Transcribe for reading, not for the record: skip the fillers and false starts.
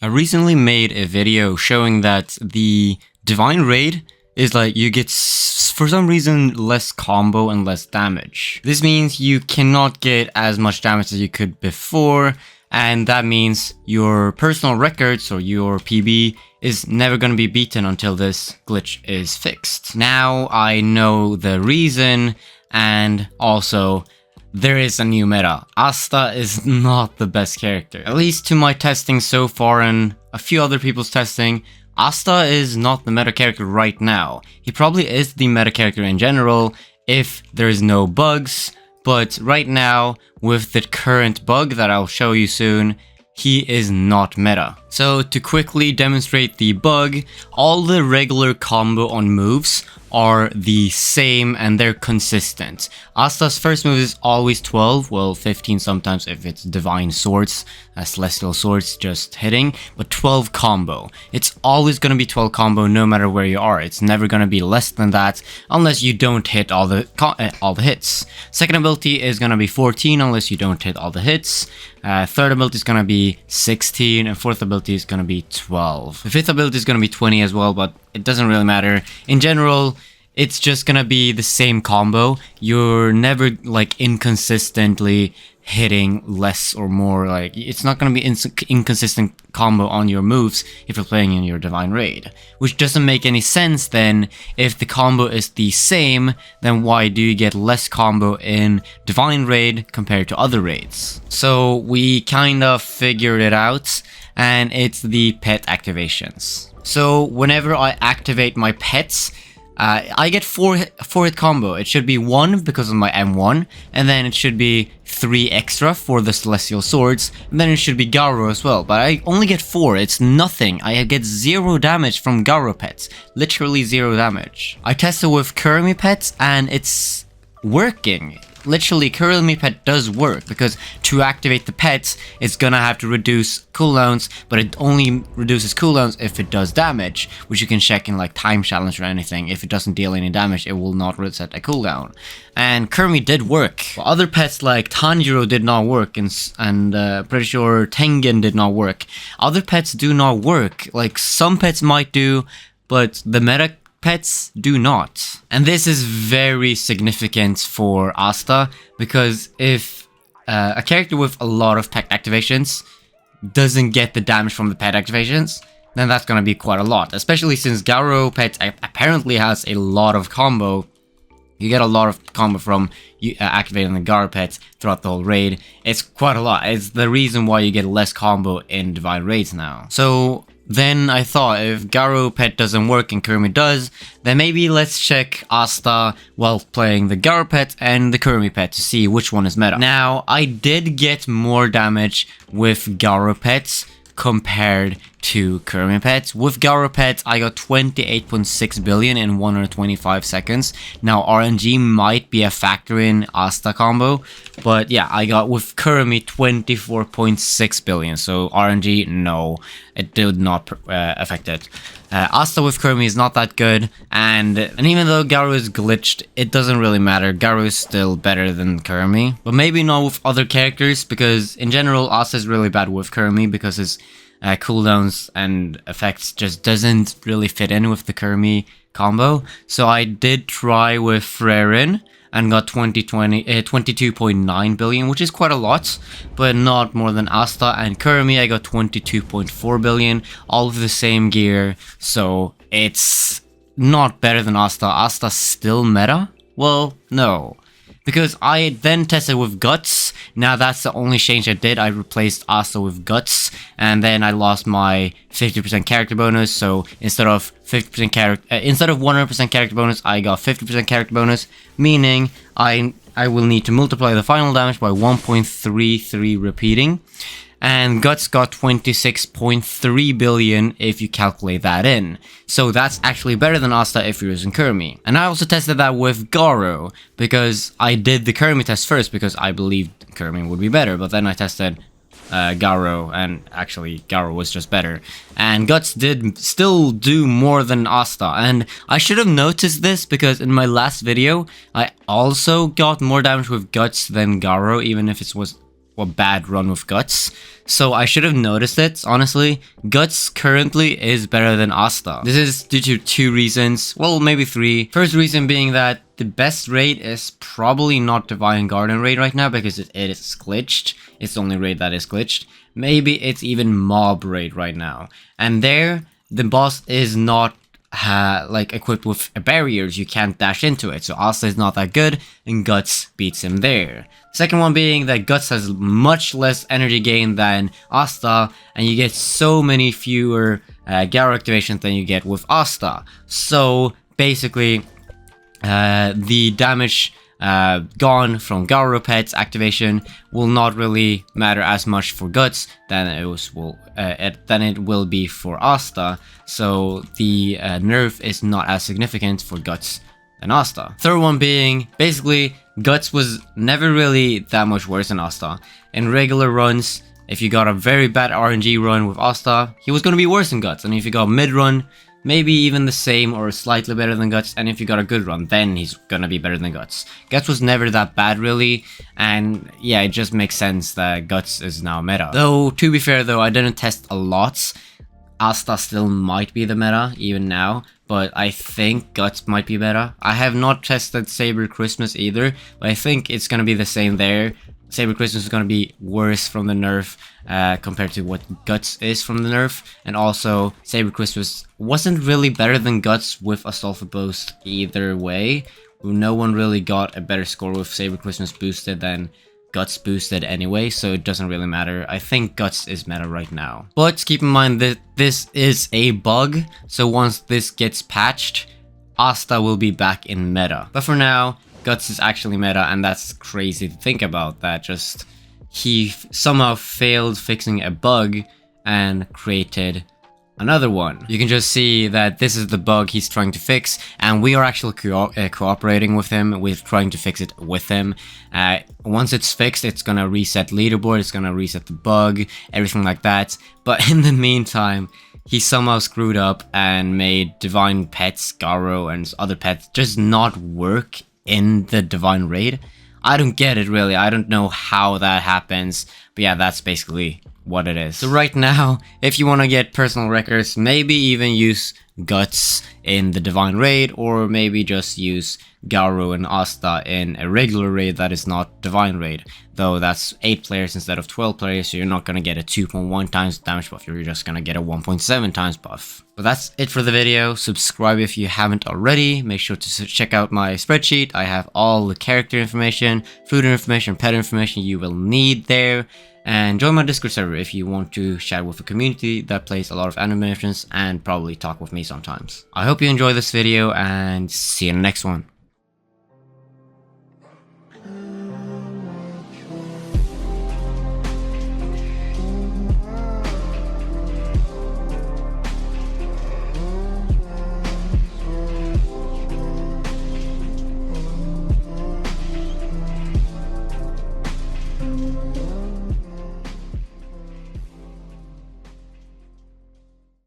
I recently made a video showing that the Divine Raid is like you get for some reason less combo and less damage. This means you cannot get as much damage as you could before, and that means your personal records or your PB is never going to be beaten until this glitch is fixed. Now I know the reason, and also there is a new meta. Asta is not the best character. At least to my testing so far and a few other people's testing, Asta is not the meta character right now. He probably is the meta character in general if there is no bugs, but right now, with the current bug that I'll show you soon, he is not meta. So to quickly demonstrate the bug, all the regular combo on moves are the same and they're consistent. Asta's first move is always 12, well 15 sometimes if it's divine swords, celestial swords just hitting, but 12 combo. It's always going to be 12 combo no matter where you are. It's never going to be less than that unless you don't hit all the hits. Second ability is going to be 14 unless you don't hit all the hits. Third ability is going to be 16 and fourth ability is going to be 12. The fifth ability is going to be 20 as well, but it doesn't really matter. In general, it's just gonna be the same combo. You're never like inconsistently hitting less or more. Like it's not gonna be inconsistent combo on your moves if you're playing in your Divine Raid, which doesn't make any sense then. If the combo is the same, then why do you get less combo in Divine Raid compared to other raids? So we kind of figured it out, and it's the pet activations. So whenever I activate my pets, I get 4 hit combo. It should be 1 because of my M1, and then it should be 3 extra for the Celestial Swords, and then it should be Garo as well, but I only get 4, it's nothing. I get 0 damage from Garo pets, literally 0 damage. I tested with Kurumi pets and it's working. Literally, Kurumi pet does work, because to activate the pets, it's gonna have to reduce cooldowns, but it only reduces cooldowns if it does damage, which you can check in like time challenge or anything. If it doesn't deal any damage, it will not reset a cooldown. And Kurumi did work. Other pets like Tanjiro did not work, and pretty sure Tengen did not work. Other pets do not work. Like some pets might do, but the meta pets do not. And this is very significant for Asta, because if a character with a lot of pet activations doesn't get the damage from the pet activations, then that's gonna be quite a lot, especially since Garo pet apparently has a lot of combo. You get a lot of combo from activating the Garo pets throughout the whole raid. It's quite a lot. It's the reason why you get less combo in Divine Raids now. So then I thought, if Garo pet doesn't work and Kurumi does, then maybe let's check Asta while playing the Garo pet and the Kurumi pet to see which one is meta. Now, I did get more damage with Garo pets compared to Kurumi pets. With Garo pets, I got 28.6 billion in 125 seconds. Now, RNG might be a factor in Asta combo, but yeah, I got with Kurumi 24.6 billion. So RNG, no, it did not affect it. Asta with Kurumi is not that good, and even though Garo is glitched, it doesn't really matter. Garo is still better than Kurumi, but maybe not with other characters, because in general, Asta is really bad with Kurumi because his cooldowns and effects just doesn't really fit in with the Kurumi combo. So I did try with Frerin and got 22.9 billion, which is quite a lot, but not more than Asta. And Kurumi, I got 22.4 billion, all of the same gear, so it's not better than Asta. Asta's still meta? Well, no. Because I then tested with Guts. Now that's the only change I did. I replaced Asta with Guts, and then I lost my 50% character bonus. So instead of 100% character bonus, I got 50% character bonus, meaning I will need to multiply the final damage by 1.33 repeating. And Guts got 26.3 billion if you calculate that in. So that's actually better than Asta if you're using Kurumi. And I also tested that with Garo, because I did the Kurumi test first because I believed Kurumi would be better, but then I tested Garo, and actually Garo was just better. And Guts did still do more than Asta, and I should have noticed this because in my last video, I also got more damage with Guts than Garo, even if it was a bad run with Guts. So I should have noticed it, honestly. Guts currently is better than Asta. This is due to 2 reasons, well maybe 3. First reason being that the best raid is probably not Divine Garden raid right now because it is glitched. It's the only raid that is glitched. Maybe it's even Mob raid right now. And there, the boss is not like equipped with barriers, you can't dash into it, so Asta is not that good and Guts beats him there. Second one being that Guts has much less energy gain than Asta, and you get so many fewer Garo activations than you get with Asta. So basically the damage gone from Garo Pet's activation will not really matter as much for Guts than it will be for Asta, so the nerf is not as significant for Guts than Asta. Third one being, basically, Guts was never really that much worse than Asta. In regular runs, if you got a very bad RNG run with Asta, he was going to be worse than Guts, and if you got mid run, maybe even the same or slightly better than Guts, and if you got a good run, then he's gonna be better than Guts. Guts was never that bad really, and yeah, it just makes sense that Guts is now meta. Though, to be fair though, I didn't test a lot. Asta still might be the meta, even now, but I think Guts might be better. I have not tested Saber Christmas either, but I think it's gonna be the same there. Saber Christmas is going to be worse from the nerf compared to what Guts is from the nerf, and also Saber Christmas wasn't really better than Guts with a sulfur boost either way. No one really got a better score with Saber Christmas boosted than Guts boosted anyway, so it doesn't really matter. I think Guts is meta right now. But keep in mind that this is a bug, so once this gets patched, Asta will be back in meta. But for now, Guts is actually meta, and that's crazy to think about, that just he somehow failed fixing a bug and created another one. You can just see that this is the bug he's trying to fix, and we are actually cooperating with him. We're trying to fix it with him. Once it's fixed, it's gonna reset leaderboard, it's gonna reset the bug, everything like that. But in the meantime, he somehow screwed up and made Divine Pets, Garo, and other pets just not work in the Divine Raid. I don't get it really, I don't know how that happens, but yeah, that's basically what it is. So right now, if you want to get personal records, maybe even use Guts in the Divine Raid, or maybe just use Garo and Asta in a regular raid that is not Divine Raid. Though that's 8 players instead of 12 players, so you're not gonna get a 2.1 times damage buff, you're just gonna get a 1.7 times buff. But that's it for the video. Subscribe if you haven't already. Make sure to check out my spreadsheet. I have all the character information, food information, pet information you will need there. And join my Discord server if you want to chat with a community that plays a lot of animations and probably talk with me sometimes. I hope you enjoy this video and see you in the next one.